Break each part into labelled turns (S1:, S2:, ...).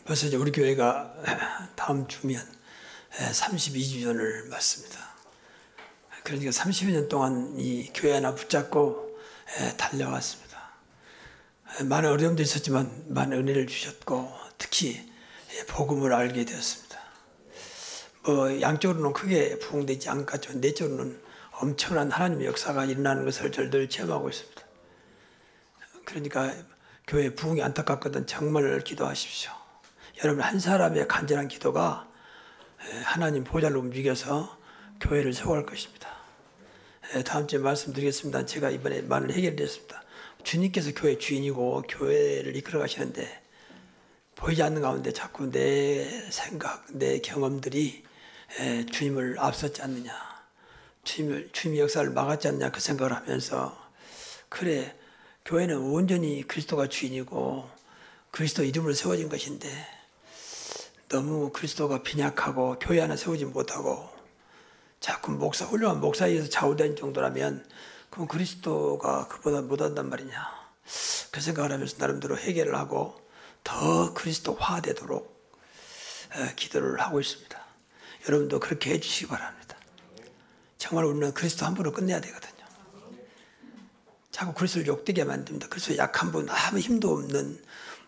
S1: 벌써 이제 우리 교회가 다음 주면 32주년을 맞습니다. 그러니까 30여 년 동안 이 교회 하나 붙잡고 달려왔습니다. 많은 어려움도 있었지만 많은 은혜를 주셨고 특히 복음을 알게 되었습니다. 뭐 양쪽으로는 크게 부흥되지 않겠지만 내적으로는 엄청난 하나님의 역사가 일어나는 것을 늘 체험하고 있습니다. 그러니까 교회 부흥이 안타깝거든 정말 기도하십시오. 여러분 한 사람의 간절한 기도가 하나님 보좌를 움직여서 교회를 세워갈 것입니다. 다음 주에 말씀드리겠습니다. 제가 이번에 많은 해결이 됐습니다. 주님께서 교회 주인이고 교회를 이끌어 가시는데 보이지 않는 가운데 자꾸 내 생각, 내 경험들이 주님을 앞섰지 않느냐, 주님의 역사를 막았지 않느냐 그 생각을 하면서 그래 교회는 온전히 그리스도가 주인이고 그리스도 이름으로 세워진 것인데 너무 그리스도가 빈약하고 교회 하나 세우지 못하고 자꾸 훌륭한 목사에 의해서 좌우된 정도라면 그럼 그리스도가 그보다 못한단 말이냐 그 생각을 하면서 나름대로 해결을 하고 더 그리스도화되도록 기도를 하고 있습니다. 여러분도 그렇게 해주시기 바랍니다. 정말 우리는 그리스도 한 분으로 끝내야 되거든요. 자꾸 그리스도를 욕되게 만듭니다. 그래서 약한 분, 아무 힘도 없는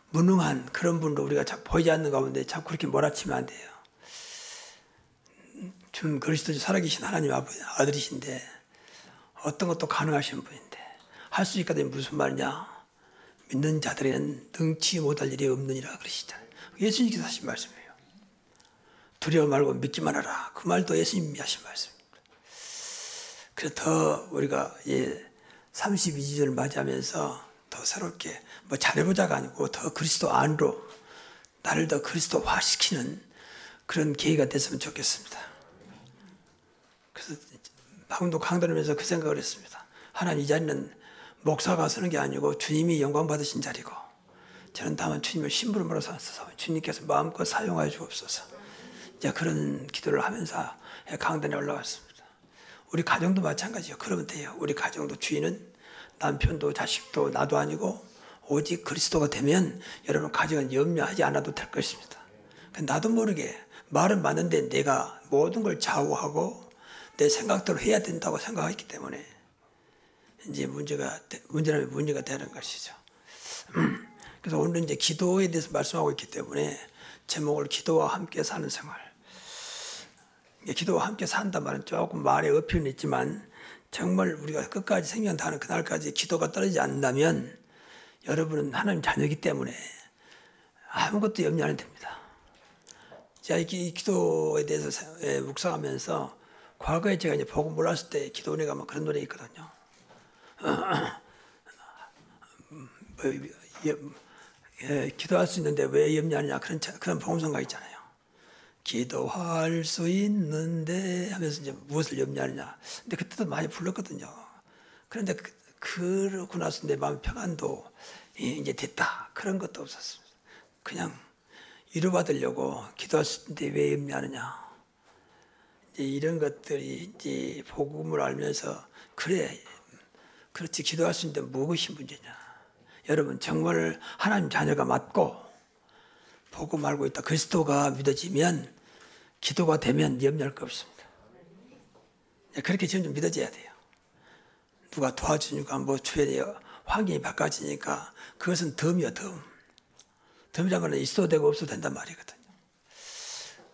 S1: 무능한 그런 분으로 우리가 자꾸 보이지 않는 가운데 자꾸 그렇게 몰아치면 안 돼요. 좀 그리스도 살아계신 하나님 아들이신데 어떤 것도 가능하신 분인데 할 수 있거든요. 무슨 말이냐? 믿는 자들에는 능치 못할 일이 없느니라 그러시잖아요. 예수님께서 하신 말씀이에요. 두려워 말고 믿기만 하라. 그 말도 예수님이 하신 말씀입니다. 그래서 더 우리가 32주년을 맞이하면서 더 새롭게 뭐 잘해보자가 아니고 더 그리스도 안으로 나를 더 그리스도화시키는 그런 계기가 됐으면 좋겠습니다. 그래서 방금도 강단하면서 그 생각을 했습니다. 하나님 이 자리는 목사가 서는 게 아니고 주님이 영광 받으신 자리고 저는 다만 주님을 심부름으로 삼아서 주님께서 마음껏 사용하여 주옵소서. 이제 그런 기도를 하면서 강단에 올라왔습니다. 우리 가정도 마찬가지예요. 그러면 돼요. 우리 가정도 주인은 남편도 자식도 나도 아니고 오직 그리스도가 되면 여러분 가정은 염려하지 않아도 될 것입니다. 나도 모르게 말은 맞는데 내가 모든 걸 좌우하고 내 생각대로 해야 된다고 생각했기 때문에 이제 문제가 되는 것이죠. 그래서 오늘 이제 기도에 대해서 말씀하고 있기 때문에 제목을 기도와 함께 사는 생활. 기도와 함께 산단 말은 조금 말에 어폐는 있지만 정말 우리가 끝까지 생명 다하는 그날까지 기도가 떨어지지 않는다면 여러분은 하나님 자녀이기 때문에 아무것도 염려 안 해도 됩니다. 제가 이 기도에 대해서 묵상하면서 과거에 제가 이제 복음 몰랐을 때 기도 은혜 가면 그런 노래 있거든요. 기도할 수 있는데 왜 염려하느냐 그런 복음성가 있잖아요. 기도할 수 있는데 하면서 이제 무엇을 염려하느냐. 근데 그때도 많이 불렀거든요. 그런데 그러고 나서 내 마음 평안도 이제 됐다. 그런 것도 없었습니다. 그냥 위로받으려고 기도할 수 있는데 왜 염려하느냐. 이제 이런 것들이 이제 복음을 알면서 그래. 그렇지. 기도할 수 있는데 무엇이 문제냐. 여러분 정말 하나님 자녀가 맞고 복음 알고 있다. 그리스도가 믿어지면 기도가 되면 염려할 거 없습니다. 그렇게 점점 믿어져야 돼요. 누가 도와주니까 뭐 주변에 환경이 바꿔지니까 그것은 덤이요 덤. 덤이란 말은 있어도 되고 없어도 된단 말이거든요.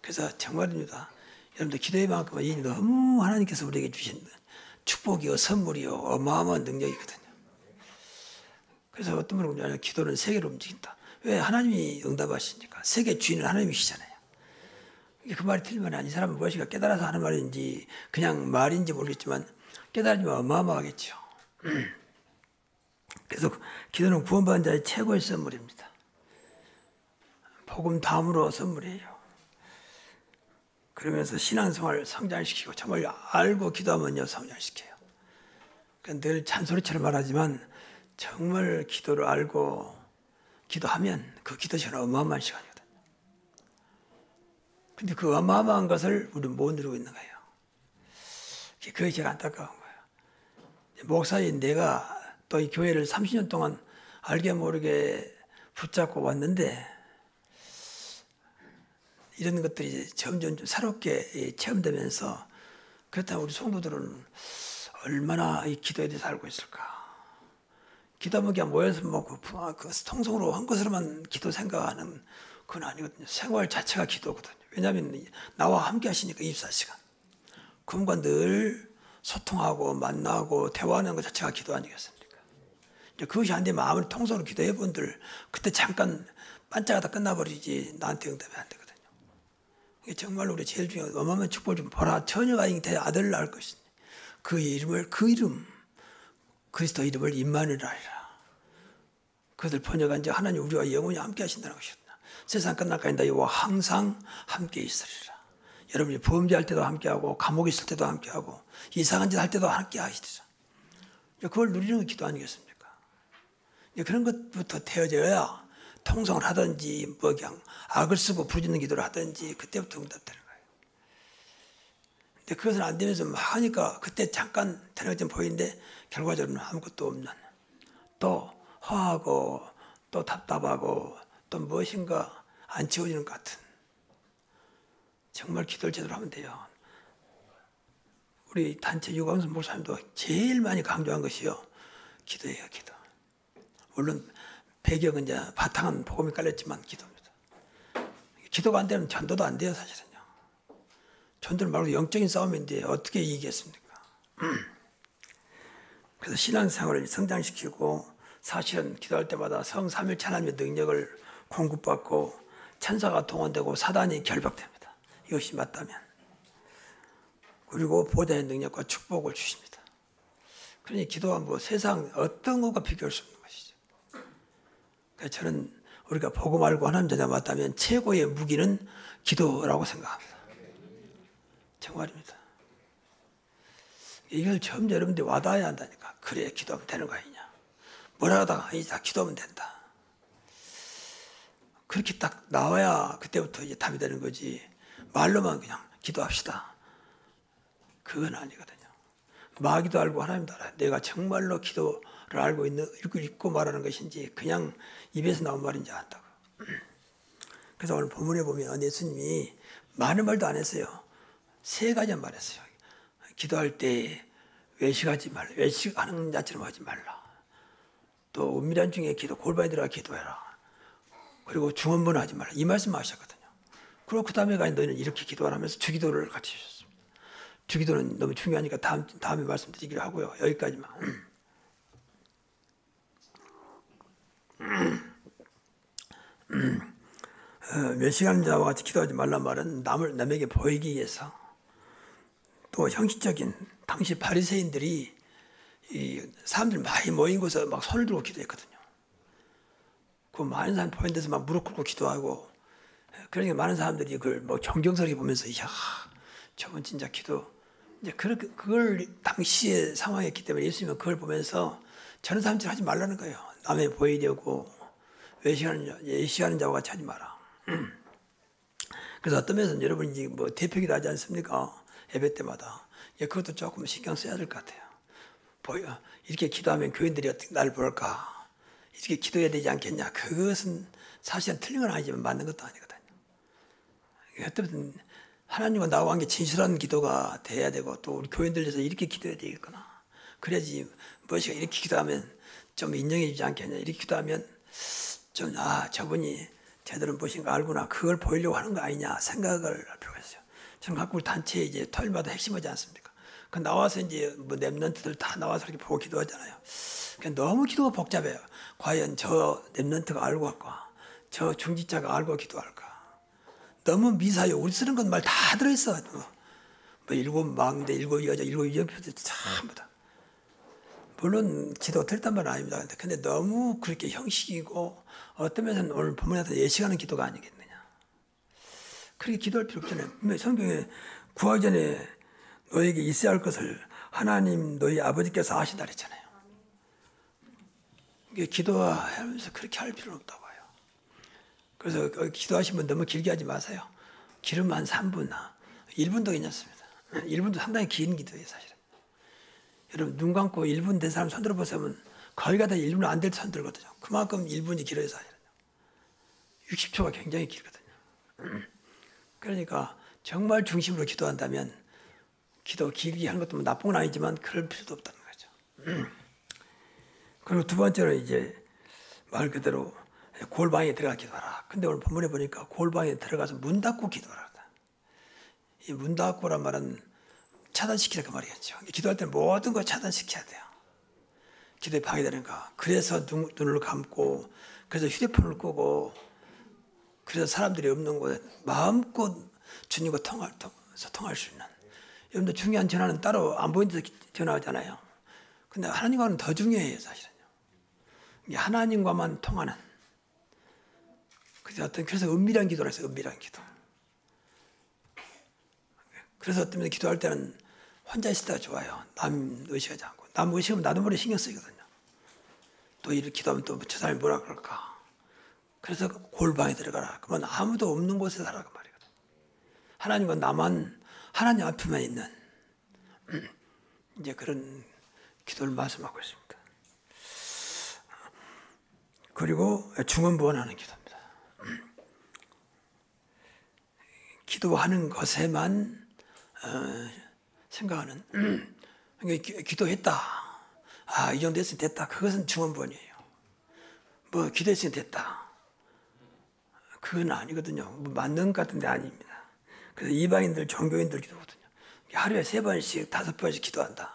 S1: 그래서 정말입니다. 여러분들 기도의 만큼은 이 너무 하나님께서 우리에게 주신 축복이요 선물이요 어마어마한 능력이거든요. 그래서 어떤 분은 그러냐면 기도는 세계로 움직인다. 왜? 하나님이 응답하시니까. 세계 주인은 하나님이시잖아요. 그 말이 틀리면 이 사람은 무엇인가 깨달아서 하는 말인지 그냥 말인지 모르겠지만 깨달으면 어마어마하겠죠. 그래서 기도는 구원받은 자의 최고의 선물입니다. 복음 다음으로 선물이에요. 그러면서 신앙생활을 성장시키고 정말 알고 기도하면요 성장시켜요. 그러니까 늘 잔소리처럼 말하지만 정말 기도를 알고 기도하면 그 기도 시간은 어마어마한 시간이거든요. 근데 그 어마어마한 것을 우리는 못 누리고 있는 거예요. 그게 제일 안타까운 거예요. 목사인 내가 또 이 교회를 30년 동안 알게 모르게 붙잡고 왔는데 이런 것들이 점점 좀 새롭게 체험되면서 그렇다면 우리 성도들은 얼마나 이 기도에 대해서 알고 있을까? 기도하면 그냥 모여서 그 통성으로 한 것으로만 기도 생각하는 그건 아니거든요. 생활 자체가 기도거든요. 왜냐하면 나와 함께 하시니까 24시간. 그분과 늘 소통하고 만나고 대화하는 것 자체가 기도 아니겠습니까? 이제 그것이 안 되면 아무리 통성으로 기도해 본들 그때 잠깐 반짝하다 끝나버리지 나한테 응답이 안 되거든요. 이게 정말로 우리 제일 중요한 어마어마한 축복을 좀 보라. 처녀가 잉태 아들을 낳을 것이니 그 이름 그리스도 이름을 임마누엘 하리라. 그것을 번역한 이제 하나님 우리와 영원히 함께 하신다는 것이었다. 세상 끝날까지 너희와 항상 함께 있으리라. 여러분이 범죄할 때도 함께하고 감옥에 있을 때도 함께하고 이상한 짓 할 때도 함께 하시리라. 그걸 누리는 게 기도 아니겠습니까? 그런 것부터 되어져야 통성을 하든지 뭐 그냥 악을 쓰고 부르짖는 기도를 하든지 그때부터 응답되는 거예요. 근데 그것은 안 되면서 막 하니까 그때 잠깐 되는 것좀 보이는데 결과적으로는 아무것도 없는, 또 허하고 또 답답하고 또 무엇인가 안 채워지는 것 같은, 정말 기도를 제대로 하면 돼요. 우리 단체 유광순 목사님도 제일 많이 강조한 것이요, 기도예요, 기도. 물론 배경은 이제 바탕은 복음이 깔렸지만 기도입니다. 기도가 안 되면 전도도 안 돼요, 사실은요. 전도는 말고 영적인 싸움인데 어떻게 이기겠습니까? 그래서 신앙생활을 성장시키고 사실은 기도할 때마다 성삼일체 하나님의 능력을 공급받고 천사가 동원되고 사단이 결박됩니다. 이것이 맞다면. 그리고 보좌의 능력과 축복을 주십니다. 그러니 기도가 뭐 세상 어떤 것과 비교할 수 없는 것이죠. 그래서 저는 우리가 복음 알고 하나님 자녀가 맞다면 최고의 무기는 기도라고 생각합니다. 정말입니다. 이걸 처음 여러분들이 와닿아야 한다니까. 그래, 기도하면 되는 거 아니냐. 뭐라 하다가 다 기도하면 된다. 그렇게 딱 나와야 그때부터 이제 답이 되는 거지. 말로만 그냥 기도합시다. 그건 아니거든요. 마귀도 알고 하나님도 알아요. 내가 정말로 기도를 알고 읽고 말하는 것인지 그냥 입에서 나온 말인지 안다고. 그래서 오늘 본문에 보면 예수님이 많은 말도 안 했어요. 3가지만 말했어요. 기도할 때 외식하지 말라. 외식하는 자처럼 하지 말라. 또 은밀한 중에 기도, 골방에 들어가 기도해라. 그리고 중언부는 하지 말라. 이 말씀 하셨거든요. 그리고 그 다음에 너희는 이렇게 기도하면서 주기도를 같이 주셨습니다. 주기도는 너무 중요하니까 다음에 말씀드리기로 하고요. 여기까지만. 외식하는 자와 같이 기도하지 말란 말은 남에게 보이기 위해서, 또 형식적인 당시 바리새인들이 이 사람들 많이 모인 곳에 막 손을 들고 기도했거든요. 그 많은 사람 보이는 데서 막 무릎 꿇고 기도하고, 그러니까 많은 사람들이 그걸 뭐 정경스럽게 보면서 이야, 저건 진짜 기도. 이제 그걸 당시의 상황이었기 때문에 예수님은 그걸 보면서 저런 사람처럼 하지 말라는 거예요. 남에 보이려고 외식하는 자와 같이 하지 마라. 그래서 어떤 면에서는 여러분이 뭐 대표기도 하지 않습니까? 예배 때마다. 그것도 조금 신경 써야 될 것 같아요. 이렇게 기도하면 교인들이 어떻게 나를 볼까? 이렇게 기도해야 되지 않겠냐? 그것은 사실은 틀린 건 아니지만 맞는 것도 아니거든요. 어떤 하나님과 나와 관계 진실한 기도가 돼야 되고, 또 우리 교인들에서 이렇게 기도해야 되겠구나. 그래야지 무엇이가 이렇게 기도하면 좀 인정해 주지 않겠냐. 이렇게 기도하면 좀 저분이 제대로 무엇인가 알구나. 그걸 보이려고 하는 거 아니냐 생각을 할 필요가 있어요. 저는 갖고 우리 단체에 이제 토요일마다 핵심하지 않습니까? 그 나와서 이제 뭐 랩런트들 다 나와서 이렇게 보고 기도하잖아요. 너무 기도가 복잡해요. 과연 저 랩런트가 알고 할까? 저 중지자가 알고 기도할까? 너무 미사요. 우리 쓰는 건 말 다 들어있어. 뭐 7 망대, 7 여자, 7 유형표도 전부 다. 물론 기도 틀렸단 말은 아닙니다. 근데 너무 그렇게 형식이고, 어떤 면에서는 오늘 본문에서 예식하는 기도가 아니겠느냐. 그렇게 기도할 필요 없잖아요. 성경에 구하기 전에 너에게 있어야 할 것을 하나님 너희 아버지께서 아신다 그랬잖아요. 기도하면서 그렇게 할 필요는 없다고 해요. 그래서 기도하시면 너무 길게 하지 마세요. 길으면 한 3분, 1분도 괜찮습니다. 1분도 상당히 긴 기도예요, 사실은. 여러분, 눈 감고 1분 된 사람 손 들어보시면 거의 다 1분 안 될 손 들거든요. 그만큼 1분이 길어요, 사실은. 60초가 굉장히 길거든요. 그러니까 정말 중심으로 기도한다면 기도 길게 하는 것도 뭐 나쁜 건 아니지만 그럴 필요도 없다는 거죠. 그리고 두 번째로 이제 말 그대로 골방에 들어가 기도하라. 근데 오늘 본문에 보니까 골방에 들어가서 문 닫고 기도하라. 이 문 닫고란 말은 차단시키라 그 말이겠죠. 기도할 때는 모든 걸 차단시켜야 돼요. 기도에 방해되는 거. 그래서 눈을 감고, 그래서 휴대폰을 끄고, 그래서 사람들이 없는 곳에 마음껏 주님과 소통할 수 있는. 여러분들 중요한 전화는 따로 안 보이는 데서 전화하잖아요. 근데 하나님과는 더 중요해요, 사실은요. 하나님과만 통하는. 그래서 은밀한 기도라 해서 은밀한 기도. 그래서 어떤 분 기도할 때는 혼자 있을 때가 좋아요. 남 의식하지 않고. 남 의식하면 나도 모르게 신경 쓰이거든요. 또 이렇게 기도하면 또 저 사람이 뭐라 그럴까. 그래서 골방에 들어가라. 그러면 아무도 없는 곳에 살아가 말이거든요. 하나님과 나만 하나님 앞에만 있는 이제 그런 기도를 말씀하고 있습니다. 그리고 중언부언하는 기도입니다. 기도하는 것에만 생각하는 기도했다. 이 정도 했으면 됐다. 그것은 중언부언이에요. 뭐 기도했으면 됐다. 그건 아니거든요. 뭐 맞는 것 같은데 아닙니다. 그래서 이방인들, 종교인들 기도거든요. 하루에 3번씩, 5번씩 기도한다.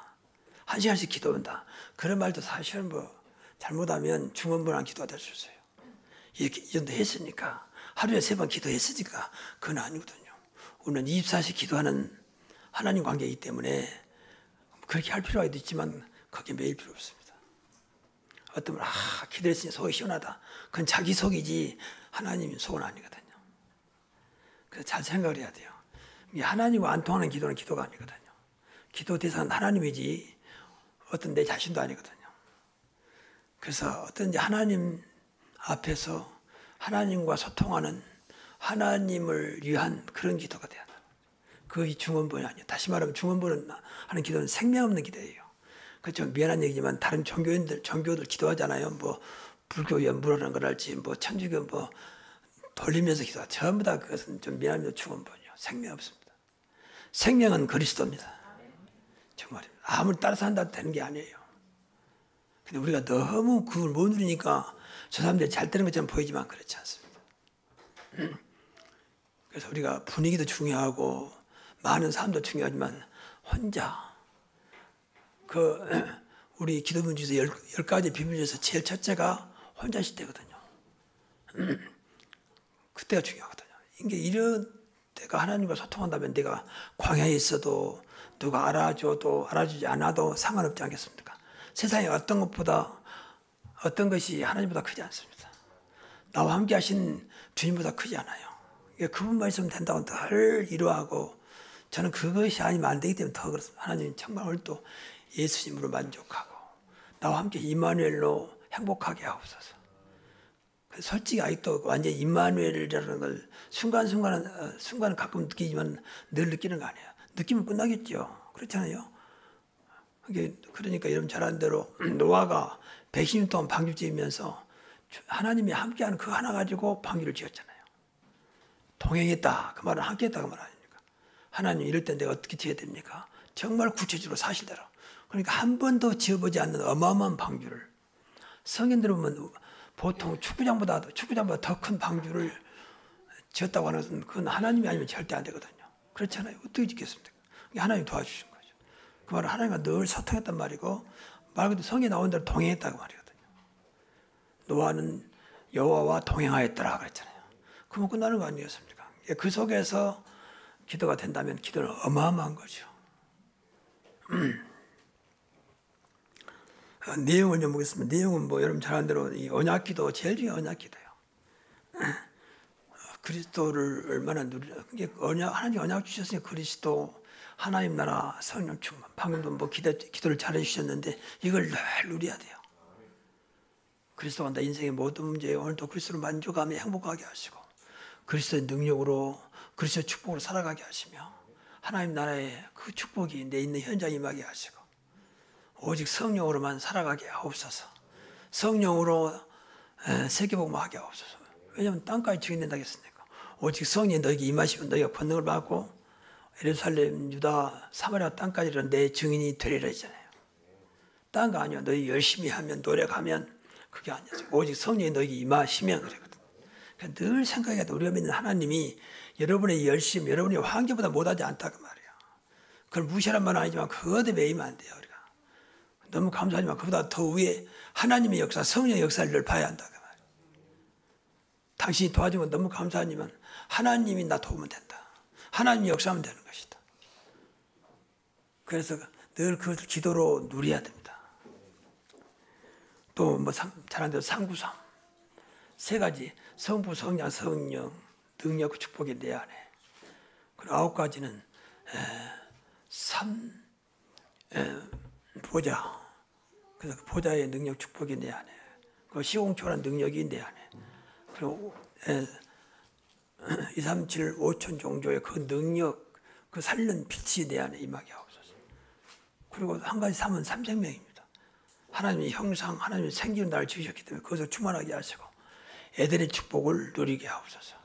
S1: 1시간씩 기도한다. 그런 말도 사실은 뭐 잘못하면 중언부언한 기도가 될 수 있어요. 이렇게 이 정도 했으니까 하루에 3번 기도했으니까 그건 아니거든요. 우리는 24시 기도하는 하나님 관계이기 때문에 그렇게 할 필요가 있지만 그게 매일 필요 없습니다. 어떤 분은 기도했으니 속이 시원하다. 그건 자기 속이지 하나님 속은 아니거든요. 그래서 잘 생각을 해야 돼요. 하나님과 안 통하는 기도는 기도가 아니거든요. 기도 대상은 하나님이지 어떤 내 자신도 아니거든요. 그래서 어떤 하나님 앞에서 하나님과 소통하는 하나님을 위한 그런 기도가 돼야 돼요. 그게 중언부언이 아니에요. 다시 말하면 중언부언 하는 기도는 생명 없는 기도예요. 그렇죠. 미안한 얘기지만 다른 종교들 기도하잖아요. 뭐 불교 연불하는 거랄지 뭐 천주교 뭐 돌리면서 기도하 전부 다 그것은 좀 미안합니다. 중언부언이요. 생명 없습니다. 생명은 그리스도입니다. 정말입니다. 아무리 따라서 한다고 되는 게 아니에요. 근데 우리가 너무 그걸 못 누리니까 저 사람들이 잘 되는 것처럼 보이지만 그렇지 않습니다. 그래서 우리가 분위기도 중요하고 많은 사람도 중요하지만 혼자 우리 기도문 중에서 10가지 비밀 중에서 제일 첫째가 혼자 있을 때거든요. 그때가 중요하거든요. 이게 이런 때가 하나님과 소통한다면 내가 광야에 있어도 누가 알아줘도 알아주지 않아도 상관없지 않겠습니까? 세상에 어떤 것이 하나님보다 크지 않습니다. 나와 함께 하신 주님보다 크지 않아요. 그분만 있으면 된다고 늘 이루하고 저는 그것이 아니면 안 되기 때문에 더 그렇습니다. 하나님 정말 오늘 또 예수님으로 만족하고 나와 함께 임마누엘로 행복하게 하옵소서. 솔직히 아직도 완전 임마누엘이라는 걸 순간은 가끔 느끼지만 늘 느끼는 거 아니에요. 느끼면 끝나겠죠. 그렇잖아요. 그러니까 여러분 잘 아는 대로 노아가 120년 동안 방주 지으면서 하나님이 함께하는 그 하나 가지고 방주를 지었잖아요. 동행했다. 그 말은 함께했다. 그 말 아닙니까? 하나님 이럴 때 내가 어떻게 지어야 됩니까? 정말 구체적으로 사실대로. 그러니까 한 번도 지어보지 않는 어마어마한 방주를 성인들 보면 보통 축구장보다 더 큰 방주를 지었다고 하는 것은 그건 하나님이 아니면 절대 안 되거든요. 그렇잖아요. 어떻게 짓겠습니까? 하나님이 도와주신 거죠. 그 말은 하나님과 늘 소통했단 말이고 말 그대로 성에 나온 대로 동행했다고 말이거든요. 노아는 여호와와 동행하였더라 그랬잖아요. 그러면 끝나는 거 아니겠습니까? 그 속에서 기도가 된다면 기도는 어마어마한 거죠. 내용을 좀 보겠습니다. 내용은 뭐 여러분 잘 아는 대로 이 언약기도 제일 중요한 언약기도예요. 그리스도를 얼마나 누리냐. 하나님 언약 주셨으니 그리스도 하나님 나라 성령 충만. 방금도 뭐 기도를 잘해 주셨는데 이걸 늘 누려야 돼요. 그리스도가 나 인생의 모든 문제에 오늘도 그리스도를 만족하며 행복하게 하시고 그리스도의 능력으로 그리스도의 축복으로 살아가게 하시며 하나님 나라의 그 축복이 내 있는 현장에 임하게 하시고 오직 성령으로만 살아가게 하옵소서. 성령으로 세계복음하게 하옵소서. 왜냐하면 땅까지 증인된다겠습니까? 오직 성령이 너에게 임하시면 너희가 권능을 받고 예루살렘, 유다, 사마리아 땅까지 내 증인이 되리라 했잖아요. 딴 거 아니야. 너희 열심히 하면, 노력하면 그게 아니야. 오직 성령이 너에게 임하시면 그랬거든. 그러니까 늘 생각해야 돼. 우리가 믿는 하나님이 여러분의 열심, 여러분의 환경보다 못하지 않다고 말이야. 그걸 무시하는 말은 아니지만 그것에 매이면 안 돼요. 우리가 너무 감사하지만 그보다 더 위에 하나님의 역사, 성령의 역사를 늘 봐야 한다고 말이야. 당신이 도와주면 너무 감사하지만 하나님이 나 도우면 된다. 하나님이 역사하면 되는 것이다. 그래서 늘 그 기도로 누려야 됩니다. 또 뭐 잘한 대로 상구삼 세 가지 성부, 성자, 성령 능력, 축복이 내 안에. 그리고 9가지는 보좌. 그래서 그 보좌의 능력, 축복이 내 안에. 그 시공초라는 능력이 내 안에. 그리고 2, 3, 7, 5천 종조의 그 능력, 그 살리는 빛이 내 안에 임하게 하옵소서. 그리고 한 가지 삼은 삼생명입니다. 하나님의 형상, 하나님의 생기는 나를 지으셨기 때문에 그것을 충만하게 하시고 에덴의 축복을 누리게 하옵소서.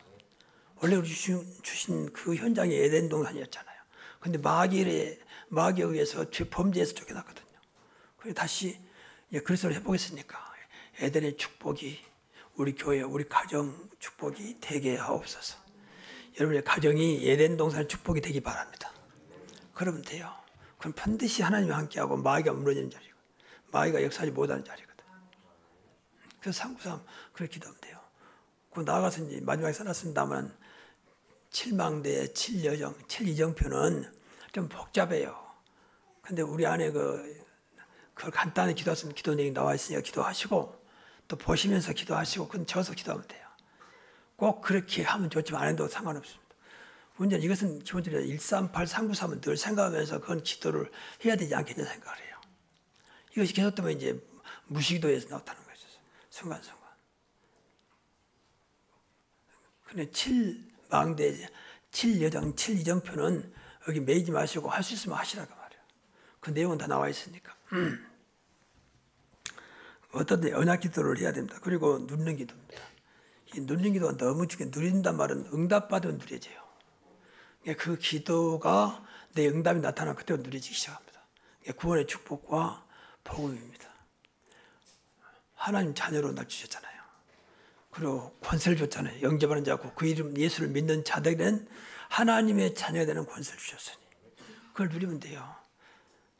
S1: 원래 우리 주신 그 현장이 에덴 동산이었잖아요. 그런데 마귀에 의해서 범죄에서 쫓겨났거든요. 그래서 다시 그리스도를 회복했으니까 에덴의 축복이 우리 교회, 우리 가정 축복이 되게 하옵소서. 여러분의 가정이 에덴 동산의 축복이 되기 바랍니다. 그러면 돼요. 그럼 반드시 하나님이 함께하고 마귀가 무너지는 자리고 마귀가 역사하지 못하는 자리거든. 그래서 상구삼 그렇게 기도하면 돼요. 그 나아가서 이제 마지막에 써놨습니다만 7망대, 7여정, 7이정표는 좀 복잡해요. 근데 우리 안에 그걸 간단히 기도했으면 기도 내용이 나와 있으니까 기도하시고 또 보시면서 기도하시고 그건 적어서 기도하면 돼요. 꼭 그렇게 하면 좋지만 안 해도 상관없습니다. 문제는 이것은 기본적으로 138, 393은 늘 생각하면서 그건 기도를 해야 되지 않겠냐 생각을 해요. 이것이 계속되면 이제 무시기도에서 나타나는 거죠. 순간순간. 근데 7망대, 7여정, 7이정표는 여기 매이지 마시고 할 수 있으면 하시라고 말이에요. 그 내용은 다 나와 있으니까. 어떤 언약 기도를 해야 됩니다. 그리고 누리는 기도입니다. 이 누리는 기도가 너무 중요해요. 누린단 말은 응답받으면 누려져요. 그 기도가 내 응답이 나타나면 그때 누려지기 시작합니다. 구원의 축복과 복음입니다. 하나님 자녀로 날 주셨잖아요. 그리고 권세를 줬잖아요. 영접하는 자고 그 이름 예수를 믿는 자들은 하나님의 자녀가 되는 권세를 주셨으니 그걸 누리면 돼요.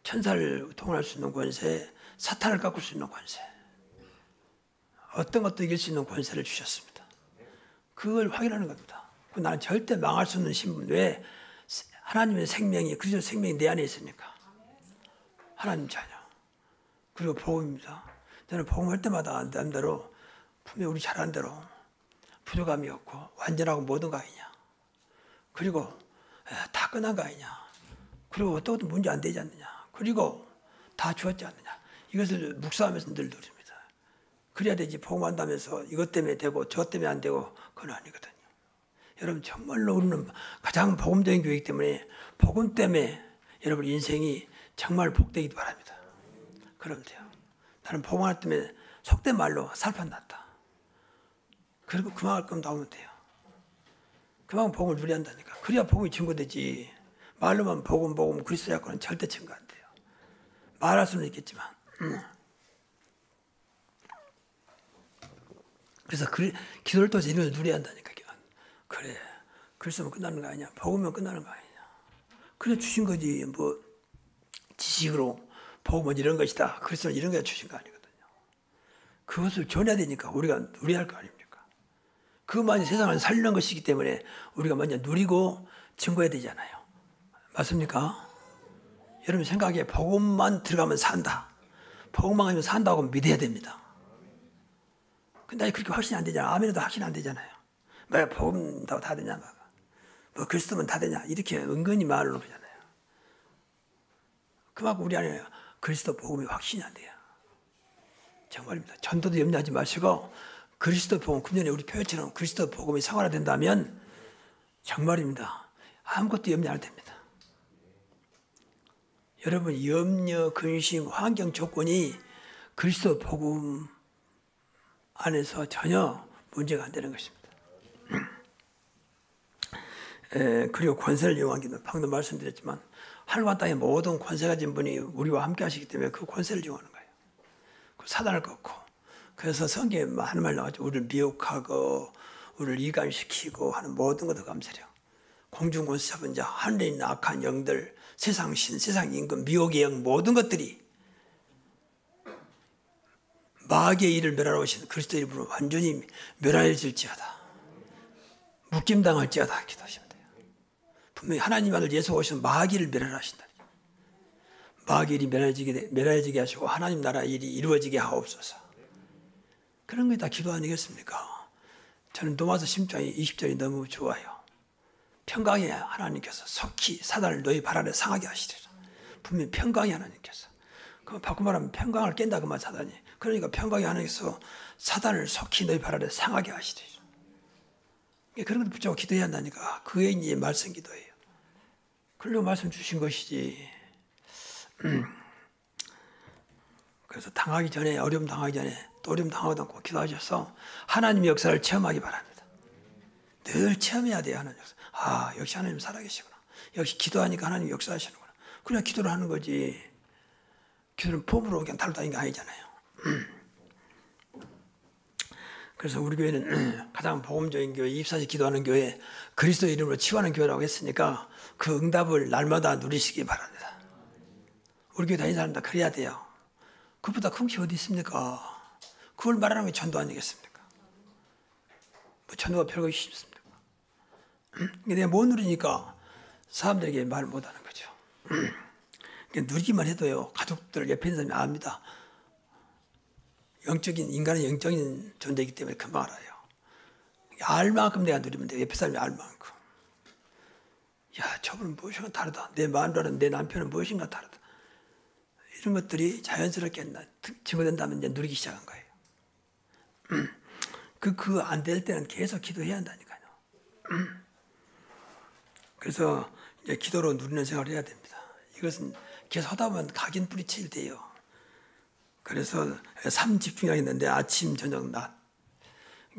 S1: 천사를 통할할 수 있는 권세, 사탄을 깎을 수 있는 권세, 어떤 것도 이길 수 있는 권세를 주셨습니다. 그걸 확인하는 겁니다. 나는 절대 망할 수 없는 신분. 왜? 하나님의 생명이, 그리스도 생명이 내 안에 있으니까. 하나님 자녀. 그리고 복음입니다. 저는 복음할 때마다 나름대로 분명히 우리 잘한 대로 부족함이 없고 완전하고 모든 거 아니냐. 그리고 다 끝난 거 아니냐. 그리고 또 문제 안 되지 않느냐. 그리고 다 주었지 않느냐. 이것을 묵상하면서 늘 누립니다. 그래야 되지 복음한다면서 이것 때문에 되고 저 때문에 안 되고 그건 아니거든요. 여러분 정말로 우리는 가장 복음적인 교회이기 때문에 복음 때문에 여러분 인생이 정말 복되기도 바랍니다. 그러면 돼요. 나는 복음하기 때문에 속된 말로 살판 났다. 그리고 그만할 거면 나오면 돼요. 그만큼 복음을 누려야 한다니까. 그래야 복음이 증거되지. 말로만 복음 그리스도 약고는 절대 증거 안 돼요. 말할 수는 있겠지만. 그래서 기도를 통해서 이걸 누려야 한다니까. 그래. 그랬으면 끝나는 거 아니냐. 복음이면 끝나는 거 아니냐. 그래 주신 거지. 뭐 지식으로 복음은 이런 것이다. 그리스도는 이런 거 주신 거 아니거든요. 그것을 전해야 되니까 우리가 누려야 할 거 아닙니까? 그것만이 세상을 살리는 것이기 때문에 우리가 먼저 누리고 증거해야 되잖아요. 맞습니까? 여러분 생각에 복음만 들어가면 산다. 복음만 하면 산다고 믿어야 됩니다. 근데 그렇게 확신이 안 되잖아. 아멘에도 확신 안 되잖아요. 뭐 복음 다 되냐, 뭐 그리스도면 다 되냐 이렇게 은근히 말을 그러잖아요. 그만큼 우리 안에 그리스도 복음이 확신이 안 돼요. 정말입니다. 전도도 염려하지 마시고 그리스도 복음, 금년에 우리 교회처럼 그리스도 복음이 생활화된다면 정말입니다. 아무것도 염려 안 됩니다. 여러분 염려, 근심, 환경 조건이 그리스도 복음 안에서 전혀 문제가 안 되는 것입니다. 그리고 권세를 이용하기는 방금 말씀드렸지만 하늘과 땅의 모든 권세 가진 분이 우리와 함께 하시기 때문에 그 권세를 이용하는 거예요. 그 사단을 꺾고. 그래서 성경에 하는 말 나왔죠. 우리를 미혹하고 우리를 이감시키고 하는 모든 것을 감세려. 공중 권세 잡은 자, 하늘에 있는 악한 영들, 세상 신, 세상 임금, 미혹의 영 모든 것들이 마귀의 일을 멸하러 오신 그리스도 이름으로 완전히 멸하여질지어다. 묶임당할지어다 기도하시면 돼요. 분명히 하나님 아들 예수가 오시면 마귀를 멸하라 하신다. 마귀 일이 멸하여지게 하시고 하나님 나라 일이 이루어지게 하옵소서. 그런 게 다 기도 아니겠습니까? 저는 로마서 10장 20절이 너무 좋아요. 평강의 하나님께서 속히 사단을 너희 발 아래 상하게 하시리라. 분명히 평강의 하나님께서. 그럼 바꿔 말하면 평강을 깬다 그만 사단이. 그러니까 평강의 하나님께서 사단을 속히 너희 발 아래 상하게 하시리라. 그런 것도 붙잡고 기도해야 한다니까. 그게 이제 말씀 기도예요. 그러려고 말씀 주신 것이지. 그래서 당하기 전에, 어려움 당하기 전에 또 어려움 당하지 않고 기도하셔서 하나님의 역사를 체험하기 바랍니다. 늘 체험해야 돼요. 하나님 역사. 아, 역시 하나님 살아계시구나. 역시 기도하니까 하나님 역사하시는구나. 그냥 기도를 하는 거지. 기도는 폼으로 그냥 달로 다니는 게 아니잖아요. 그래서 우리 교회는 가장 복음적인 교회, 24시 기도하는 교회, 그리스도 이름으로 치유하는 교회라고 했으니까 그 응답을 날마다 누리시기 바랍니다. 우리 교회 다니는 사람 다 그래야 돼요. 그보다 큰 게 어디 있습니까? 그걸 말하는 게 전도 아니겠습니까? 뭐 전도가 별거 쉽습니까? 내가 못 누리니까 사람들에게 말 못하는 거죠. 누리기만 해도요, 가족들 옆에 있는 사람이 압니다. 인간은 영적인 존재이기 때문에 금방 알아요. 알 만큼 내가 누리면 돼요. 옆에 사람이 알 만큼. 야, 저분은 무엇인가 다르다. 내 마누라는, 내 남편은 무엇인가 다르다. 이런 것들이 자연스럽게 증거된다면 이제 누리기 시작한 거예요. 안 될 때는 계속 기도해야 한다니까요. 그래서 이제 기도로 누리는 생활을 해야 됩니다. 이것은 계속 하다 보면 각인 뿌리칠 때요. 그래서 3집중하겠는데 아침, 저녁, 낮.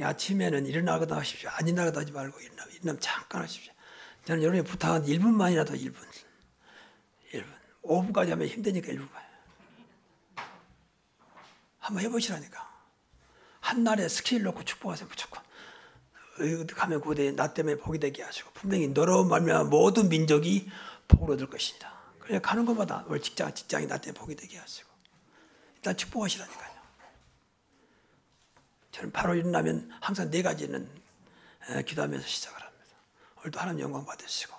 S1: 아침에는 일어나거나 하십시오. 안 일어나거나 하지 말고 일어나면 잠깐 하십시오. 저는 여러분이 부탁한 1분만이라도 1분. 5분까지 하면 힘드니까 1분. 한번 해보시라니까. 한날에 스케일 놓고 축복하세요. 무조건. 어디 가면 그대 나 때문에 복이 되게 하시고 분명히 너로 말미암아 모든 민족이 복을 얻을 것이다. 그냥 가는 것마다 오늘 직장이 나 때문에 복이 되게 하시고 일단 축복하시라니까요. 저는 바로 일어나면 항상 4가지는 기도하면서 시작을 합니다. 오늘도 하나님 영광 받으시고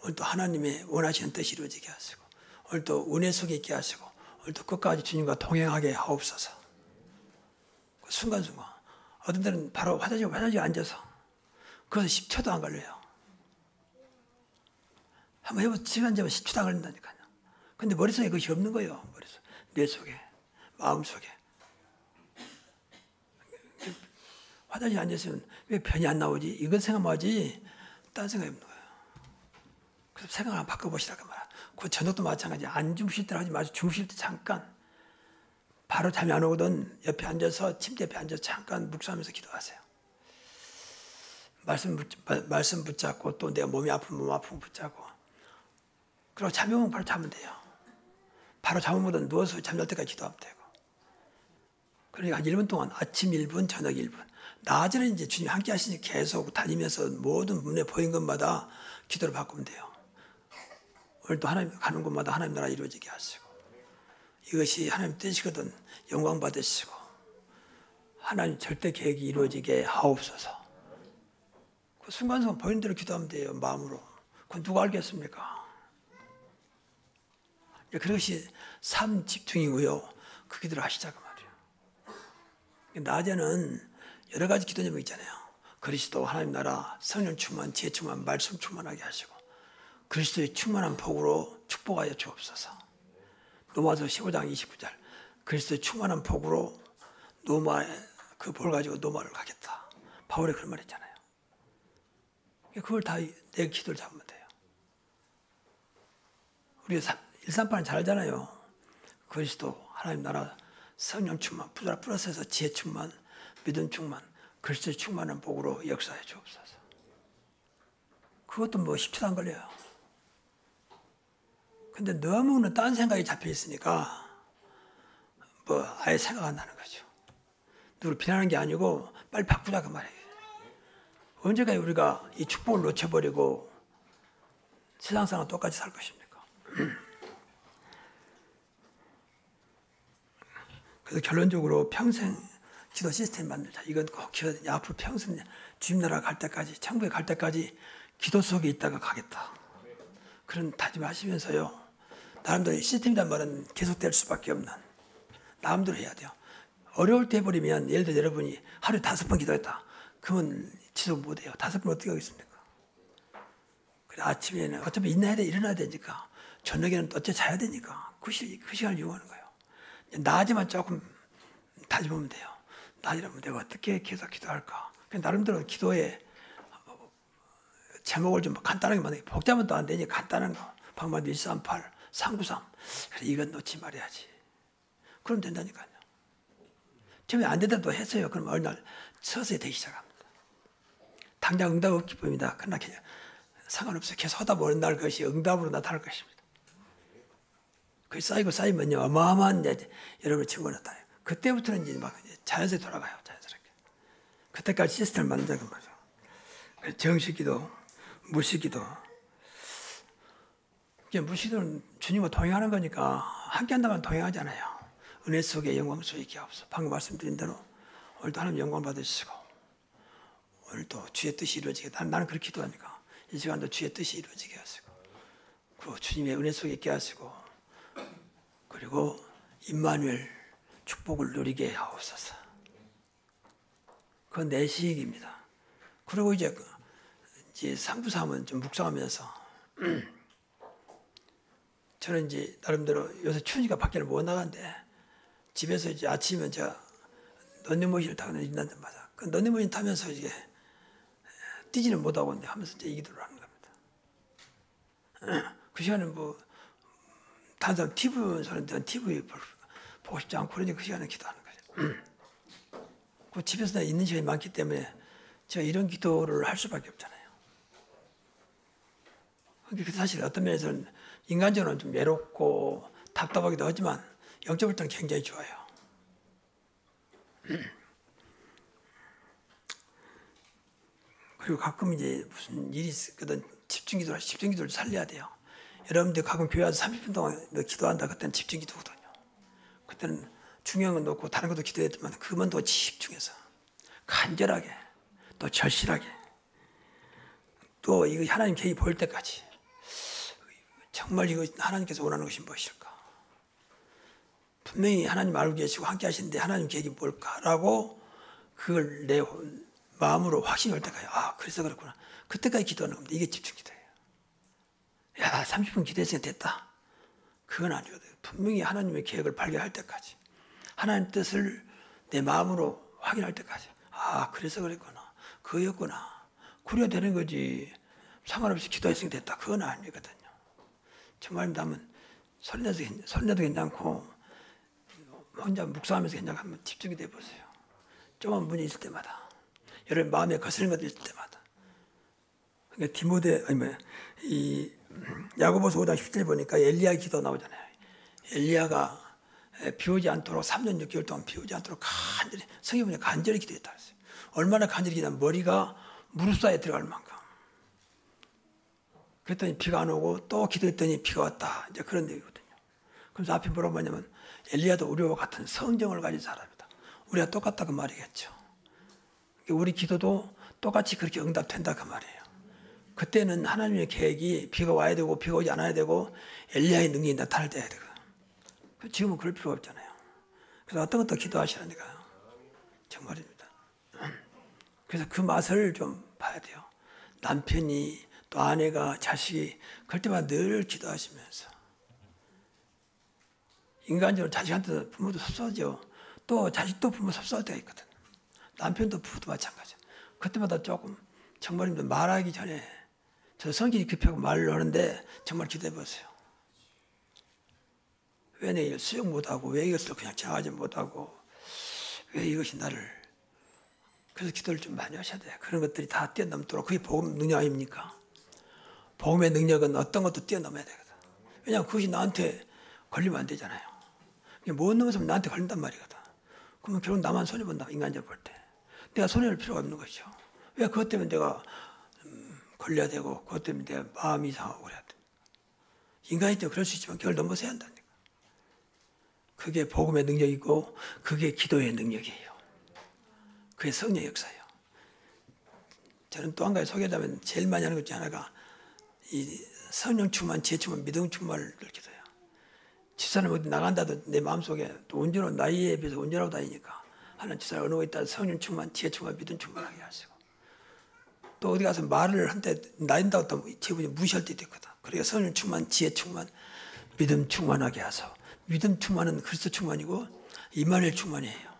S1: 오늘도 하나님의 원하시는 뜻이 이루어지게 하시고 오늘도 은혜 속에 있게 하시고 오늘도 끝까지 주님과 동행하게 하옵소서. 그 순간순간 어떤 때는 바로 화장실에 앉아서 그것은 10초도 안 걸려요. 한번 해보세요. 시간 잡으면 10초도 안 걸린다니까요. 근데 머릿속에 그것이 없는 거예요. 뇌 속에, 마음 속에. 화장실에 앉았으면 왜 편이 안 나오지? 이건 생각만 하지 딴 생각이 없는 거예요. 그래서 생각 한번 바꿔보시라고 말이야. 그 저녁도 마찬가지. 안 주무실 때 하지 마시고 주무실 때 잠깐 바로 잠이 안 오거든 옆에 앉아서 침대 옆에 앉아서 잠깐 묵상하면서 기도하세요. 말씀 붙잡고 또 내가 몸이 아프면 몸 아프고 붙잡고 그리고 잠이 오면 바로 자면 돼요. 바로 잠오면 누워서 잠잘 때까지 기도하면 되고 그러니까 한 1분 동안 아침 1분 저녁 1분 낮에는 이제 주님 함께 하시니 계속 다니면서 모든 눈에 보인 것마다 기도를 바꾸면 돼요. 오늘 또 하나님 가는 곳마다 하나님 나라 이루어지게 하시고 이것이 하나님 뜻이거든 영광 받으시고 하나님 절대 계획이 이루어지게 하옵소서. 그 순간순간 보이는 대로 기도하면 돼요. 마음으로. 그건 누가 알겠습니까? 그것이 삶 집중이고요. 그 기도를 하시자고 말이에요. 낮에는 여러 가지 기도 제목 있잖아요. 그리스도 하나님 나라 성령 충만 지혜 충만 말씀 충만하게 하시고 그리스도의 충만한 복으로 축복하여 주옵소서. 로마서 15장 29절 그리스도의 충만한 복으로 그 복을 가지고 노마를 가겠다. 바울이 그런 말 했잖아요. 그걸 다 내 기도를 잡으면 돼요. 우리가 138은 잘 알잖아요. 그리스도 하나님 나라 성령 충만 플러스해서 지혜 충만 믿음 충만 그리스도의 충만한 복으로 역사해 주옵소서. 그것도 뭐 10초도 안 걸려요. 근데 너무는 딴 생각이 잡혀 있으니까 뭐 아예 생각 안 나는 거죠. 누구를 비난하는 게 아니고 빨리 바꾸자 그 말이에요. 언제까지 우리가 이 축복을 놓쳐버리고 세상 사람 똑같이 살 것입니까? 그래서 결론적으로 평생 기도 시스템 만들자. 이건 꼭 기도해야 되냐. 앞으로 평생 주님 나라 갈 때까지, 천국에 갈 때까지 기도 속에 있다가 가겠다. 그런 다짐하시면서요. 나름대로 시스템이란 말은 계속될 수밖에 없는, 나름대로 해야 돼요. 어려울 때 해버리면, 예를 들어 여러분이 하루에 5번 기도했다. 그러면 지속 못해요. 5번 어떻게 하겠습니까? 그래, 아침에는 어차피 일어나야 되니까, 저녁에는 어째 자야 되니까 그 시간을 이용하는 거예요. 낮에만 조금 다짐하면 돼요. 낮이라면 내가 어떻게 계속 기도할까? 나름대로 기도의 제목을 좀 간단하게 만들게, 복잡은 또 안 되니 간단한 거. 방법 138, 393. 그래, 이건 놓지 말아야지. 그럼 된다니까요. 처음에 안 되더라도 했어요. 그럼 어느 날 서서히 되기 시작합니다. 당장 응답 없기 보입니다. 그러나 상관없어요. 계속 하다 보면 어느 날 그것이 응답으로 나타날 것입니다. 그게 쌓이면요, 어마어마한 여러분의 증거를 나타나요. 그때부터는 이제 막 자연스럽게 돌아가요. 자연스럽게. 그때까지 시스템을 만든다는 거죠. 정식 기도, 무식 기도. 무식은 주님과 동행하는 거니까 함께 한다면 동행하잖아요. 은혜 속에 영광 속에 기하옵소서. 방금 말씀드린 대로 오늘도 하나님 영광 받으시고, 오늘도 주의 뜻이 이루어지게, 나는 그렇게 기도하니까 이 시간도 주의 뜻이 이루어지게 하시고, 그리고 주님의 은혜 속에 있게 하시고, 그리고 임마누엘 축복을 누리게 하옵소서. 그건 내 시익입니다. 그리고 이제 393은 좀 묵상하면서 저는 이제 나름대로 요새 추우니까 밖에를 못 나가는데, 집에서 이제 아침이면 제가 런닝머신을 타고 다닌단 말이야. 그 런닝머신 타면서 이제 뛰지는 못하고 하면서 이제 이 기도를 하는 겁니다. 그 시간은 뭐 다른 사람 TV 보는 사람들은 TV 보고 싶지 않고, 그러니 그 시간에 기도하는 거죠. 그 집에서 있는 시간이 많기 때문에 제가 이런 기도를 할 수밖에 없잖아요. 그게 사실 어떤 면에서는 인간적으로는 좀 외롭고 답답하기도 하지만 영적으로 때는 굉장히 좋아요. 그리고 가끔 이제 무슨 일이 있거든 집중기도를 살려야 돼요. 여러분들 가끔 교회 와서 30분 동안 기도한다. 그때는 집중기도거든요. 그때는 중요한 건 놓고 다른 것도 기도했지만 그만 더 집중해서 간절하게 또 절실하게 또 이거 하나님 계획이 보일 때까지 정말 이거 하나님께서 원하는 것이 무엇일까? 분명히 하나님 알고 계시고 함께 하시는데 하나님 계획이 뭘까라고 그걸 내 마음으로 확신할 때까지, 아, 그래서 그렇구나. 그때까지 기도하는 겁니다. 이게 집중 기도예요. 야, 30분 기도했으니까 됐다. 그건 아니거든요. 분명히 하나님의 계획을 발견할 때까지, 하나님 뜻을 내 마음으로 확인할 때까지, 아, 그래서 그랬구나. 그였구나. 그래야 되는 거지. 상관없이 기도했으니까 됐다. 그건 아니거든요. 정말 남은 소리내도 괜찮고 혼자 묵상하면서 그냥 한번 집중이 돼 보세요. 조그만 문제 있을 때마다, 여러분 마음에 거스른 것들 있을 때마다. 그러니까 이 야고보서 5장 10절 보니까 엘리야 기도 나오잖아요. 엘리야가 비 오지 않도록 3년 6개월 동안 비 오지 않도록 간절히, 성경에 보니까 간절히 기도했다 그랬어요. 얼마나 간절히 기도하면 머리가 무릎 사이에 들어갈 만큼. 그랬더니 비가 안 오고 또 기도했더니 비가 왔다. 이제 그런 얘기거든요. 그래서 앞에 뭐라고 하냐면 엘리야도 우리와 같은 성정을 가진 사람이다. 우리가 똑같다 그 말이겠죠. 우리 기도도 똑같이 그렇게 응답된다 그 말이에요. 그때는 하나님의 계획이 비가 와야 되고 비가 오지 않아야 되고 엘리야의 능력이 나타날 때야 되고, 지금은 그럴 필요가 없잖아요. 그래서 어떤 것도 기도하시라니까요. 정말입니다. 그래서 그 맛을 좀 봐야 돼요. 남편이 또 아내가 자식이 그럴 때마다 늘 기도하시면서, 인간적으로 자식한테 부모도 섭섭하죠. 또 자식도 부모 섭섭할 때가 있거든. 남편도 부부도 마찬가지예요. 그때마다 조금 정말입니다. 말하기 전에 저 성질이 급하고 말을 하는데 정말 기도해 보세요. 왜 내 일 수용 못하고, 왜 이것을 그냥 지나가지 못하고, 왜 이것이 나를. 그래서 기도를 좀 많이 하셔야 돼요. 그런 것들이 다 뛰어넘도록. 그게 복음 능력 아닙니까? 복음의 능력은 어떤 것도 뛰어넘어야 되거든. 왜냐하면 그것이 나한테 걸리면 안 되잖아요. 못 넘어서면 나한테 걸린단 말이거든. 그러면 결국 나만 손해본다, 인간적으로 볼 때. 내가 손해볼 필요가 없는 거죠. 왜 그것 때문에 내가 걸려야 되고 그것 때문에 내가 마음이 이상하고 그래야 돼. 인간이 때문에 그럴 수 있지만 그걸 넘어서야 한다니까. 그게 복음의 능력이고 그게 기도의 능력이에요. 그게 성령의 역사예요. 저는 또 한 가지 소개하자면 제일 많이 하는 것 중에 하나가 이 성령 충만, 지혜 충만, 믿음 충만을 기도해요. 집사람 어디 나간다도 내 마음속에 또 온전한 나이에 비해서 온전하고 다니니까 하나님 집사람 어느 곳에 있다 성령 충만, 지혜 충만, 믿음 충만하게 하시고 또 어디 가서 말을 한때 나인다고 또 제분이 무시할 때도 있거든. 그러니까 성령 충만, 지혜 충만, 믿음 충만하게 하소. 믿음 충만은 그리스도 충만이고 임마누엘 충만이에요.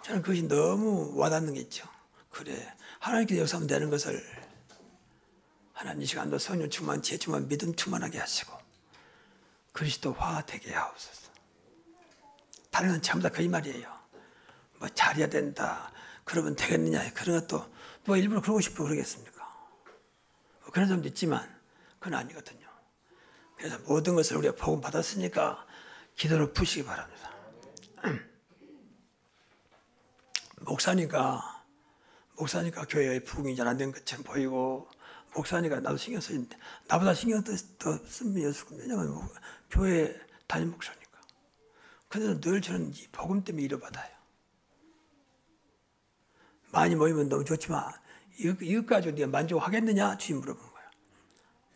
S1: 저는 그것이 너무 와닿는 게 있죠. 그래 하나님께서 역사하면 되는 것을 하나님 이 시간도 성령 충만, 지혜 충만, 믿음 충만하게 하시고 그리스도화 되게 하옵소서. 다른 건 전부 다 그 이 말이에요. 뭐 잘해야 된다. 그러면 되겠느냐. 그런 것도 누가 일부러 그러고 싶어 그러겠습니까? 뭐 그런 사람도 있지만 그건 아니거든요. 그래서 모든 것을 우리가 복음 받았으니까 기도로 푸시기 바랍니다. 목사니까 교회에 부흥이 잘 안 된 것처럼 보이고 목사니까 나도 신경 쓰는데 나보다 신경 더 쓰면 여수고 왜냐면 교회 담임 목사니까. 그래서 늘 저는 이 복음 때문에 위로받아요. 많이 모이면 너무 좋지만 이것 가지고 네가 만족하겠느냐 주님 물어본 거예요.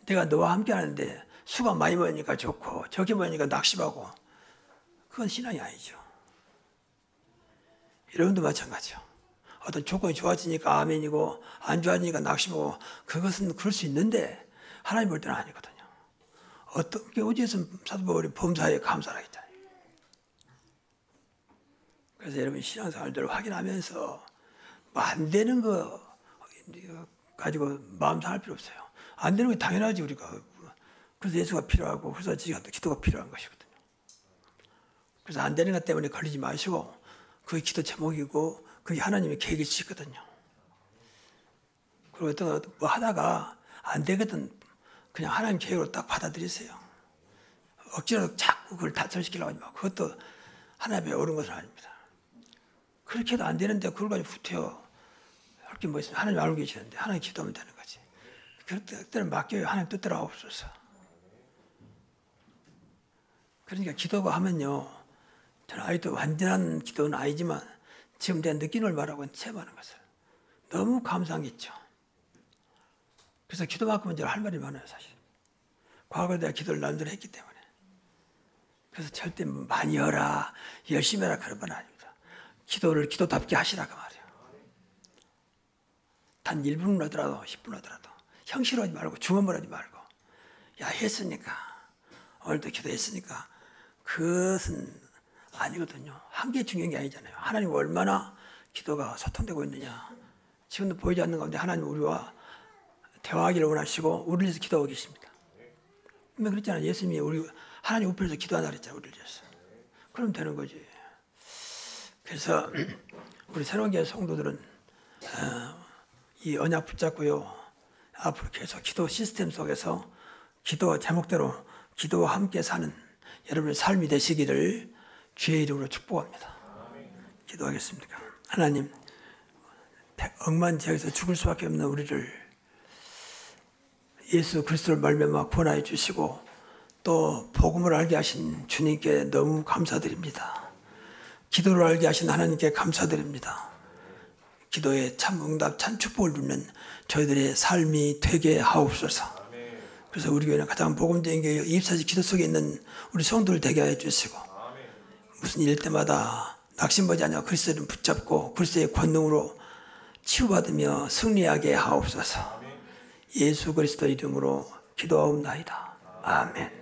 S1: 내가 너와 함께 하는데 수가 많이 모이니까 좋고 적게 모이니까 낙심하고 그건 신앙이 아니죠. 여러분도 마찬가지요. 어떤 조건이 좋아지니까 아멘이고 안 좋아지니까 낙심하고 그것은 그럴 수 있는데 하나님 볼 때는 아니거든요. 어떻게 어디에서 사도 바울이 범사에 감사를 하겠잖아요. 그래서 여러분 신앙생활들을 확인하면서 뭐 안 되는 거 가지고 마음 상할 필요 없어요. 안 되는 게 당연하지 우리가. 그래서 예수가 필요하고 그래서 지금 기도가 필요한 것이거든요. 그래서 안 되는 것 때문에 걸리지 마시고 그게 기도 제목이고 그게 하나님의 계획일 수 있거든요. 그리고 어떤 뭐 하다가 안 되거든 그냥 하나님 계획으로 딱 받아들이세요. 억지로 자꾸 그걸 단절시키려고 하지 마. 그것도 하나님의 옳은 것은 아닙니다. 그렇게 해도 안 되는데 그걸 가지고 후퇴어 할 게 뭐 있으면 하나님 알고 계시는데 하나님 기도하면 되는 거지. 그럴 때는 맡겨요. 하나님 뜻대로 하옵소서. 그러니까 기도가 하면요. 저는 아직도 완전한 기도는 아니지만 지금 내가 느끼는 걸 말하고 체험하는 것을 너무 감사한 게 있죠. 그래서 기도만큼은 제가 할 말이 많아요. 사실 과거에 내가 기도를 남들이 했기 때문에. 그래서 절대 많이 해라 열심히 해라 그런 건 아닙니다. 기도를 기도답게 하시라 그 말이에요. 단 1분 하더라도 10분 하더라도 형식으로 하지 말고 중언부하지 말고 야 했으니까 오늘도 기도했으니까 그것은 아니거든요. 한 개 중요한 게 아니잖아요. 하나님 얼마나 기도가 소통되고 있느냐. 지금도 보이지 않는 가운데 하나님 우리와 대화하기를 원하시고 우리를 위해서 기도하고 계십니다. 분명 그랬잖아요. 예수님이 우리 하나님 우편에서 기도하라 그랬잖아요. 우리를 위해서. 그럼 되는 거지. 그래서 우리 새로운 교회 성도들은 이 언약 붙잡고요. 앞으로 계속 기도 시스템 속에서 기도 제목대로 기도와 함께 사는 여러분의 삶이 되시기를 주의 이름으로 축복합니다. 기도하겠습니다. 하나님, 억만 지역에서 죽을 수밖에 없는 우리를 예수 그리스도를 말미암아 구원하여 주시고 또 복음을 알게 하신 주님께 너무 감사드립니다. 기도를 알게 하신 하나님께 감사드립니다. 기도에 참 응답, 참 축복을 누리는 저희들의 삶이 되게 하옵소서. 그래서 우리 교회는 가장 복음적인 게 24시 기도 속에 있는 우리 성도를 되게 하여 주시고 무슨 일 때마다 낙심하지 않아 그리스도를 붙잡고 그리스도의 권능으로 치유받으며 승리하게 하옵소서. 예수 그리스도 이름으로 기도하옵나이다. 아멘.